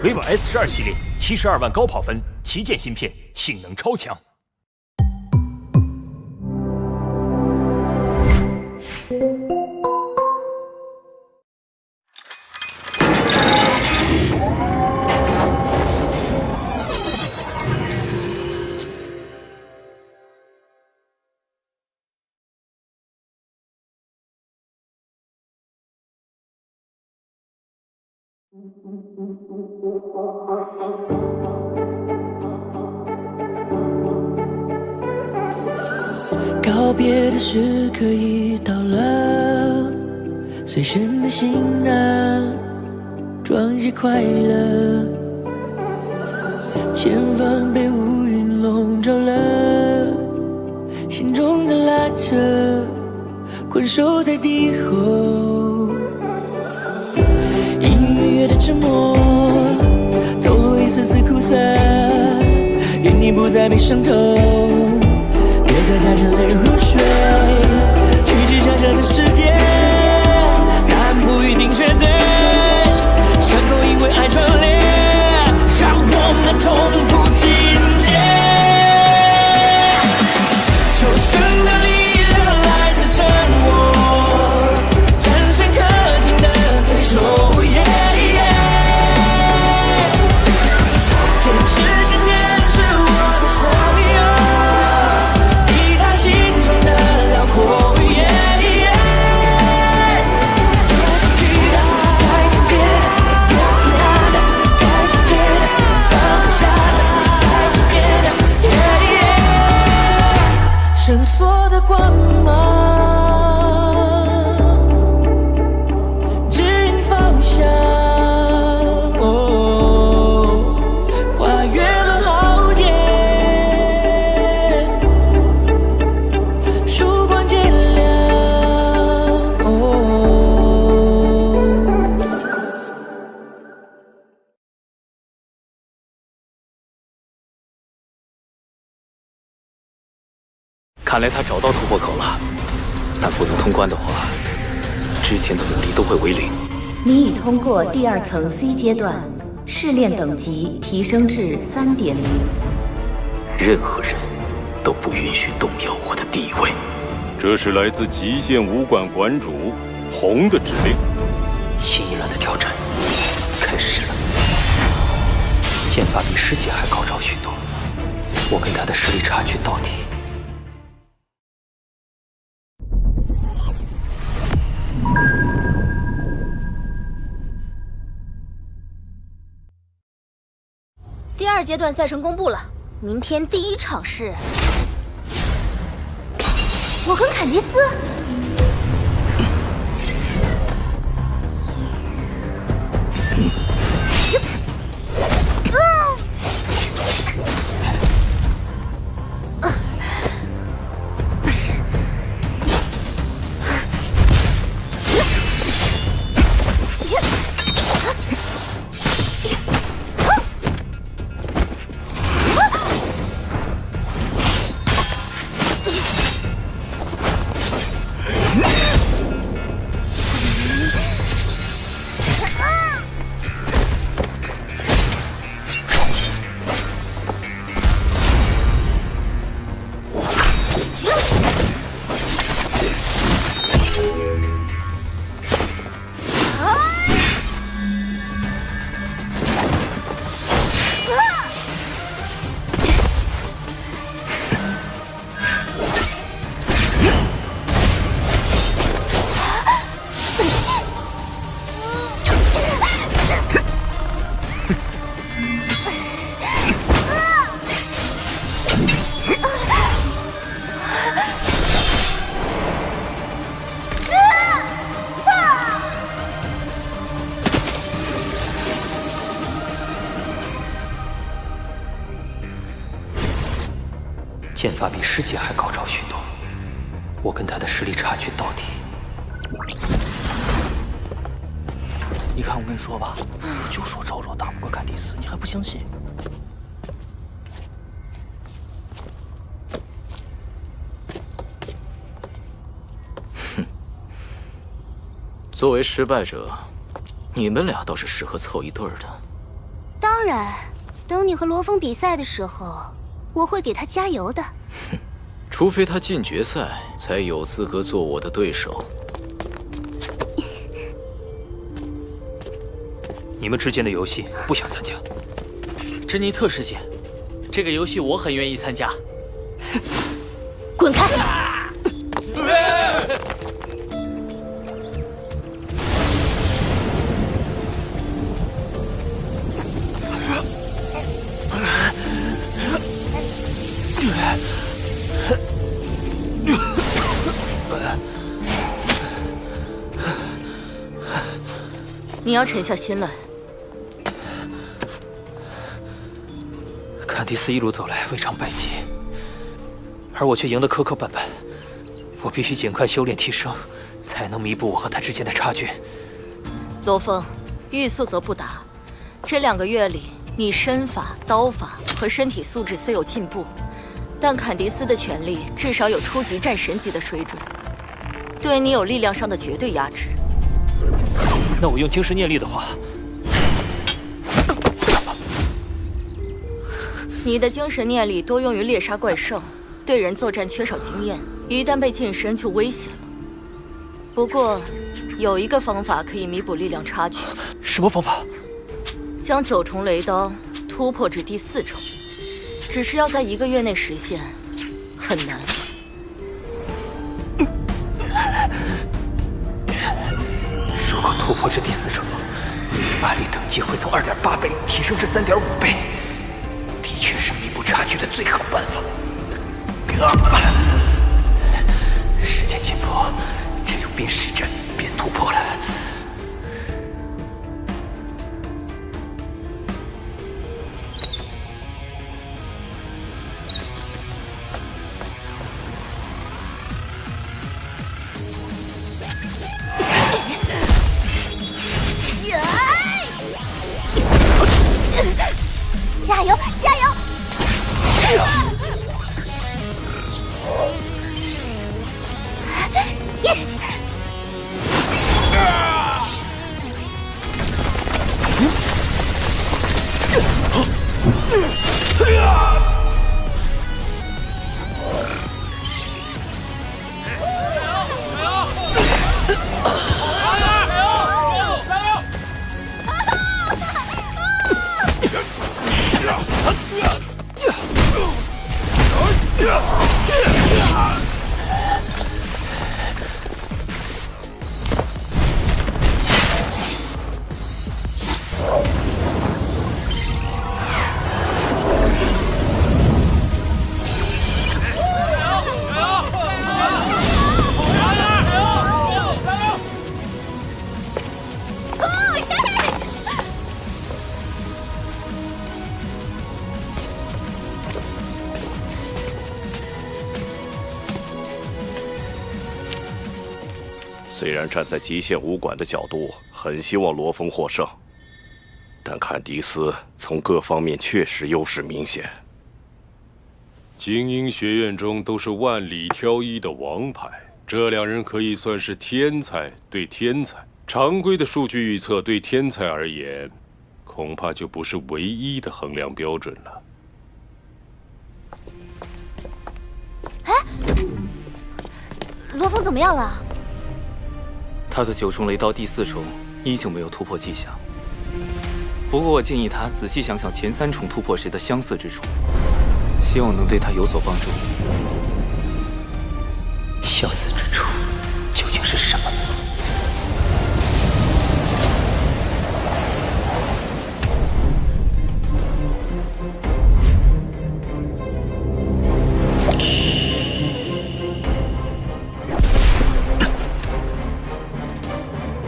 Riva S12系列72万高跑分，旗舰芯片，性能超强。告别的时刻已到了，随身的行囊装些快乐，前方被乌云笼罩了，心中的拉扯困守在敌后，隐隐约约的沉默透露一丝丝苦涩，愿你不再被伤透，别再带着泪入睡，去去长长的世界，答案不一定绝对，伤口因为爱串联，让我们痛不尽解。求生的力量来自真我，战胜可敬的对手。坚持信念是我的所有，抵达心中的辽阔。就是巨大，该体贴的，有遗憾的，该体贴的，放不下的，该体贴的，伸缩的光芒。看来他找到突破口了，但不能通关的话，之前的努力都会为零。你已通过第2层 C 阶段，试炼等级提升至3.0。任何人都不允许动摇我的地位。这是来自极限武馆馆主红的指令。新一轮的挑战开始了。剑法比师姐还高超许多，我跟他的实力差距到底。第2阶段赛程公布了，明天第1场是我跟坎迪斯。剑法比师姐还高超许多，我跟他的实力差距到底。你看我跟你说吧，我就说赵若打不过坎迪斯，你还不相信？哼，作为失败者，你们俩倒是适合凑一对儿的。当然，等你和罗峰比赛的时候，我会给他加油的。除非他进决赛，才有资格做我的对手。你们之间的游戏不想参加？珍妮特师姐，这个游戏我很愿意参加。滚开！你要沉下心来。坎迪斯一路走来未尝败绩，而我却赢得磕磕绊绊。我必须尽快修炼提升，才能弥补我和他之间的差距。罗峰，欲速则不达。这2个月里，你身法、刀法和身体素质虽有进步，但坎迪斯的拳力至少有初级战神级的水准，对你有力量上的绝对压制。那我用精神念力的话，你的精神念力多用于猎杀怪兽，对人作战缺少经验，一旦被近身就危险了。不过，有一个方法可以弥补力量差距。什么方法？将9重雷刀突破至第4重，只是要在1个月内实现，很难。如果突破至第4重，法力等级会从2.8倍提升至3.5倍，的确是弥补差距的最好办法。时间紧迫，只有边实战边突破了。加油，加油！虽然站在极限武馆的角度，很希望罗峰获胜，但坎迪斯从各方面确实优势明显。精英学院中都是万里挑一的王牌，这2人可以算是天才对天才。常规的数据预测对天才而言，恐怕就不是唯一的衡量标准了。哎，罗峰怎么样了？他的9重雷刀第4重依旧没有突破迹象。不过我建议他仔细想想前3重突破时的相似之处，希望能对他有所帮助。相似之处究竟是什么？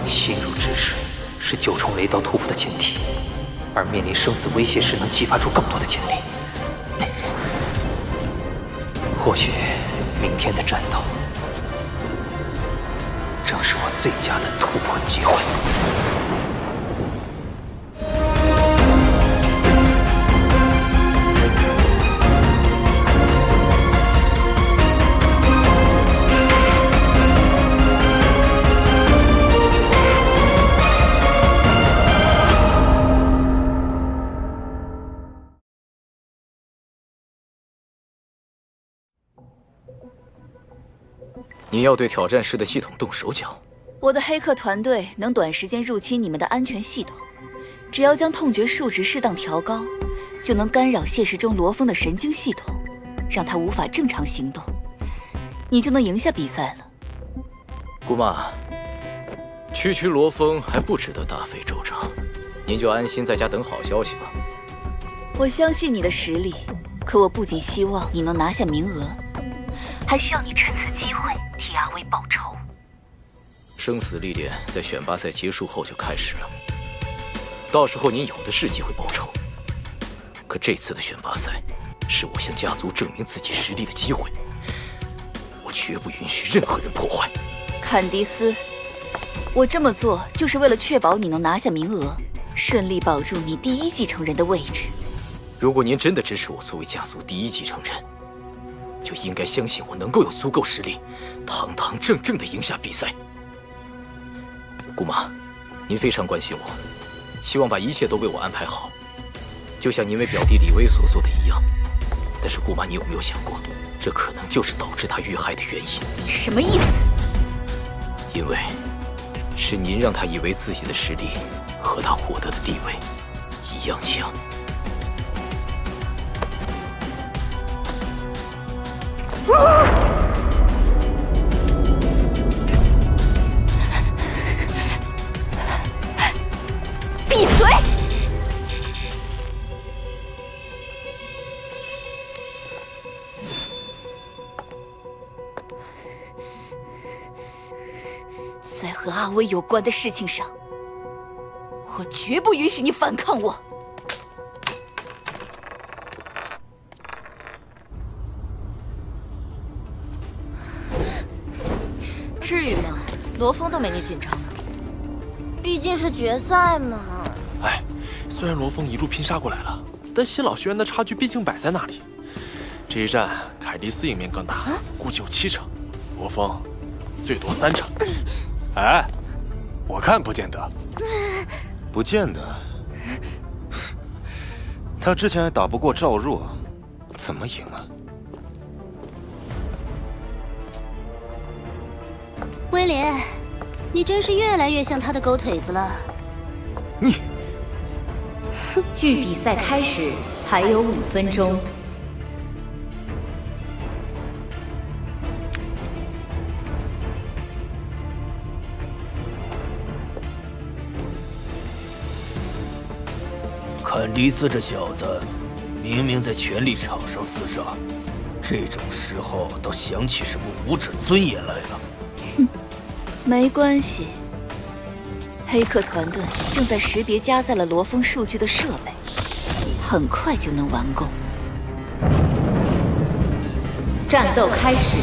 心如止水是9重雷刀突破的前提，而面临生死威胁时能激发出更多的潜力。或许明天的战斗正是我最佳的突破机会。你要对挑战师的系统动手脚。我的黑客团队能短时间入侵你们的安全系统，只要将痛觉数值适当调高，就能干扰现实中罗峰的神经系统，让他无法正常行动，你就能赢下比赛了。姑妈，区罗峰还不值得大费周章，您就安心在家等好消息吧。我相信你的实力，可我不仅希望你能拿下名额，还需要你趁此机会替阿威报仇。生死历练在选拔赛结束后就开始了，到时候您有的是机会报仇。可这次的选拔赛是我向家族证明自己实力的机会，我绝不允许任何人破坏。坎迪斯，我这么做就是为了确保你能拿下名额，顺利保住你第一继承人的位置。如果您真的支持我作为家族第一继承人，就应该相信我能够有足够实力，堂堂正正地赢下比赛。姑妈，您非常关心我，希望把一切都为我安排好，就像您为表弟李威所做的一样。但是姑妈，你有没有想过，这可能就是导致他遇害的原因？什么意思？因为是您让他以为自己的实力和他获得的地位一样强。闭嘴！在和阿威有关的事情上，我绝不允许你反抗我。至于吗？罗峰都没你紧张呢。毕竟是决赛嘛。哎，虽然罗峰一路拼杀过来了，但新老学员的差距毕竟摆在那里。这一战，凯蒂斯赢面更大，估计有70%，罗峰最多30%。哎，我看不见得。不见得。他之前还打不过赵若，怎么赢啊？威廉，你真是越来越像他的狗腿子了。你，距比赛开始还有5分钟。坎迪斯这小子，明明在权力场上厮杀，这种时候都想起什么武者尊严来了。哼，没关系。黑客团队正在识别加载了罗峰数据的设备，很快就能完工。战斗开始。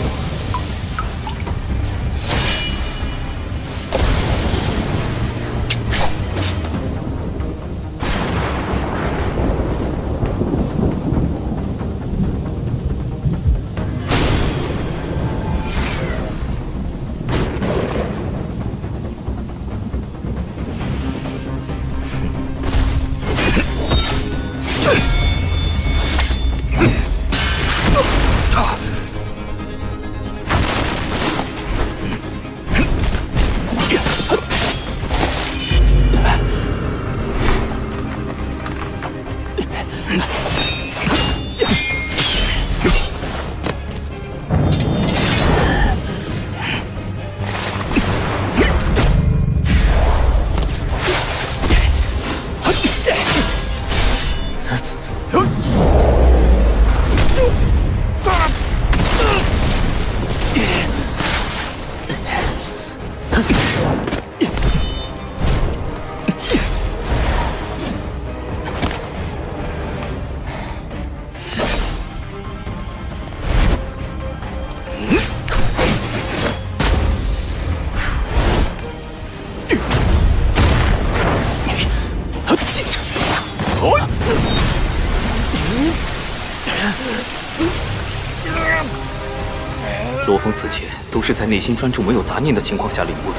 罗峰此前都是在内心专注、没有杂念的情况下领悟的，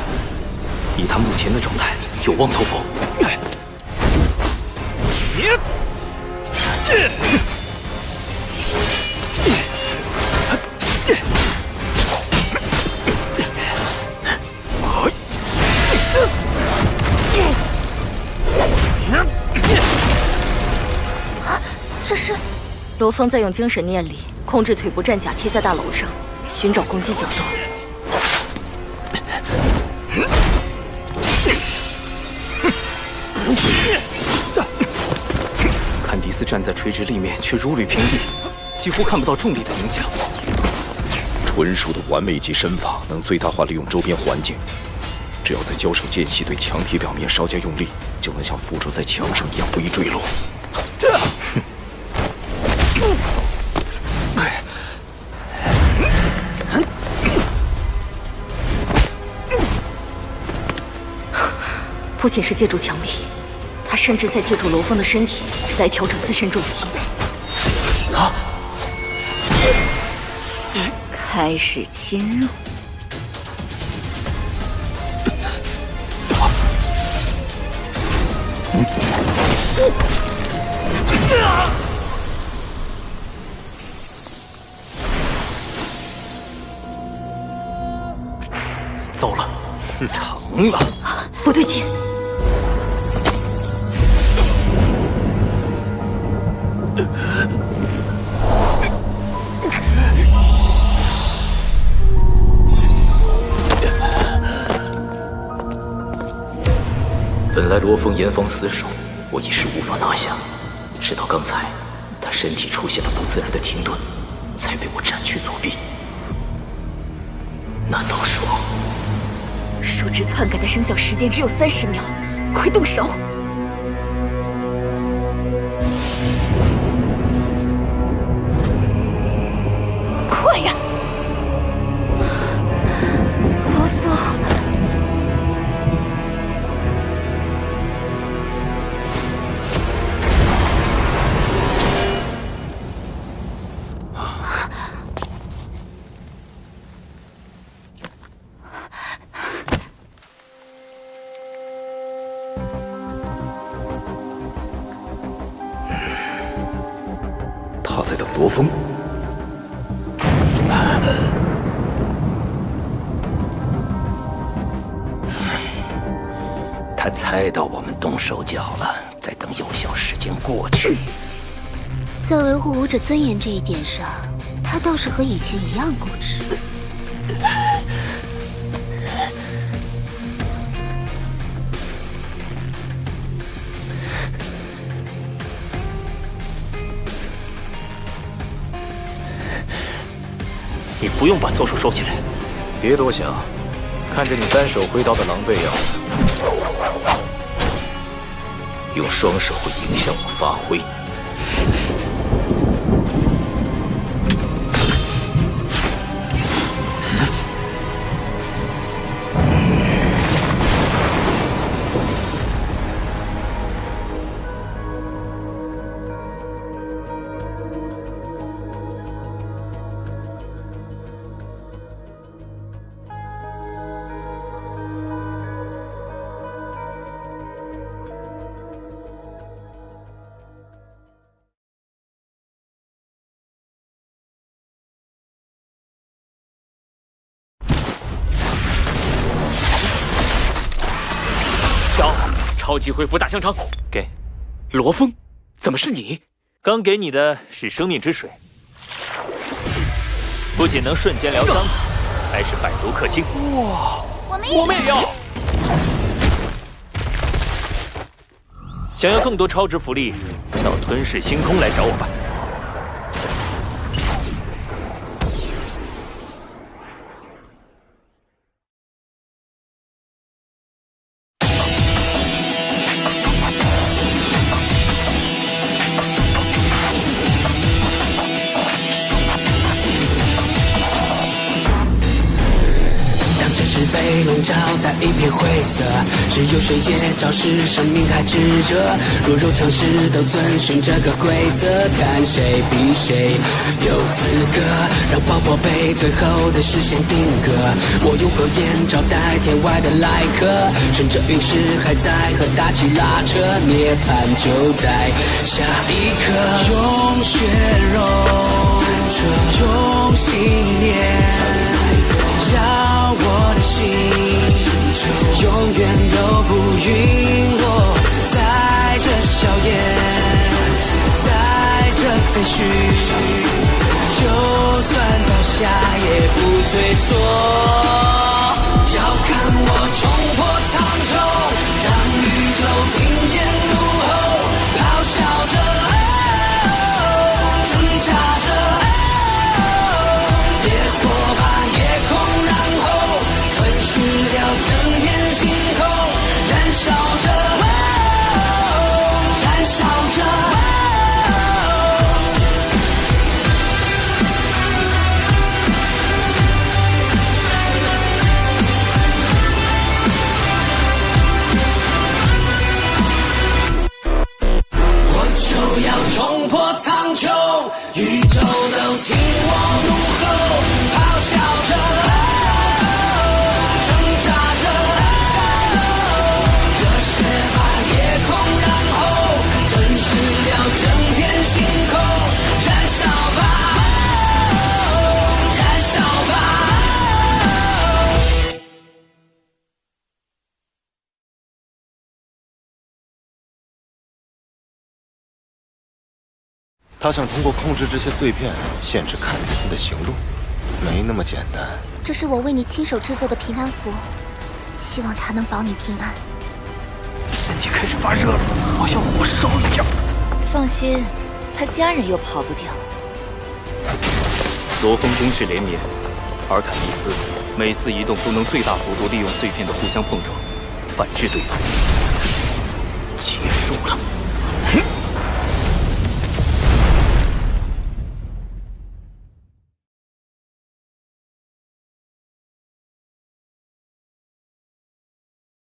以他目前的状态，有望突破。这是？罗峰在用精神念力控制腿部战甲贴在大楼上，寻找攻击角度。坎迪斯站在垂直立面，却如履平地，几乎看不到重力的影响。纯熟的完美级身法能最大化利用周边环境，只要在交手间隙对墙体表面稍加用力，就能像附着在墙上一样不易坠落。不仅是借助墙壁，他甚至在借助罗峰的身体来调整自身重心。啊！开始侵入。糟了，成了！不对劲。本来罗峰严防死守，我一时无法拿下，直到刚才，他身体出现了不自然的停顿，才被我斩去左臂。难道说，手指篡改的生效时间只有30秒，快动手！快呀！罗峰。他在等罗峰。他猜到我们动手脚了，在等有效时间过去。在维护武者尊严这一点上，他倒是和以前一样固执。你不用把左手收起来。别多想，看着你单手挥刀的狼狈样子，用双手会影响我发挥。超级恢复大香肠，给。罗峰，怎么是你？刚给你的是生命之水，不仅能瞬间疗伤，还是百毒克星。哇，我们也要！想要更多超值福利，到吞噬星空来找我吧。被笼罩在一片灰色，只有水液昭示生命还炙热。弱肉强食都遵循这个规则，看谁比谁有资格让爆破被最后的视线定格。我用火焰招待天外的来客，趁着陨石还在和大气拉扯，涅槃就在下一刻。用血肉，用信念。让我的心永远都不陨落，在这硝烟，在这废墟，就算倒下也不退缩。要看我冲破苍穹，让宇宙听见怒吼，咆哮着，挣扎着，烈火把夜空燃后，吞噬掉整片星空，燃烧着，燃烧着。就要冲破苍穹，宇宙都听我怒吼，咆哮着，挣扎着，热血把夜空燃后，吞噬掉整片星空，燃烧吧，燃烧吧。他想通过控制这些碎片，限制坎迪斯的行动，没那么简单。这是我为你亲手制作的平安符，希望它能保你平安。身体开始发热了，好像火烧一样。放心，他家人又跑不掉。罗峰攻势连绵，而坎迪斯每次移动都能最大幅度利用碎片的互相碰撞，反制对方。结束了。